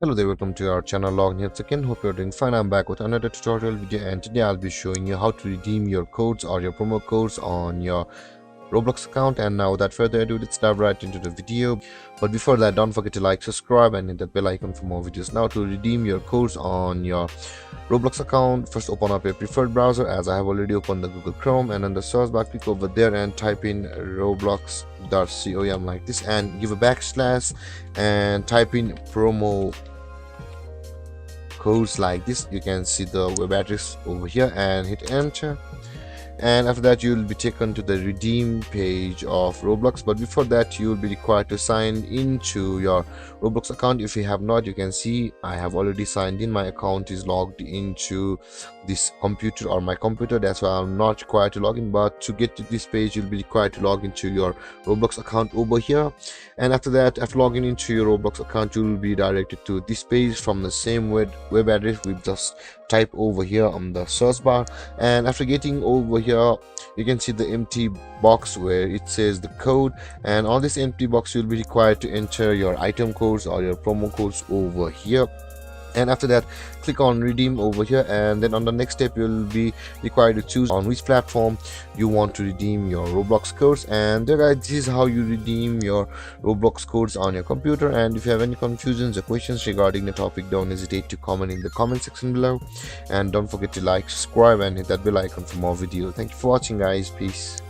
Hello there, welcome to our channel. Login here again. Hope you're doing fine. I'm back with another tutorial video, and today I'll be showing you how to redeem your codes or your promo codes on your Roblox account. And now without further ado, let's dive right into the video. But before that, don't forget to like, subscribe, and hit that bell icon for more videos. Now, to redeem your codes on your Roblox account, first open up your preferred browser, as I have already opened the Google Chrome, and on the search bar click over there and type in roblox.com like this, and give a backslash and type in promo codes like this. You can see the web address over here and hit enter, and after that you will be taken to the redeem page of Roblox. But before that, you will be required to sign into your Roblox account. If you have not, you can see I have already signed in. My account is logged into this computer or my computer, that's why I'm not required to log in. But to get to this page, you'll be required to log into your Roblox account over here, and after that, after logging into your Roblox account, you will be directed to this page from the same web address we just type over here on the search bar. And after getting over here, you can see the empty box where it says the code, and on this empty box you'll be required to enter your item codes or your promo codes over here. And after that, click on redeem over here, and then on the next step you'll be required to choose on which platform you want to redeem your Roblox codes. And there, guys, this is how you redeem your Roblox codes on your computer. And if you have any confusions or questions regarding the topic, don't hesitate to comment in the comment section below, and don't forget to like, subscribe, and hit that bell icon for more videos. Thank you for watching, guys. Peace.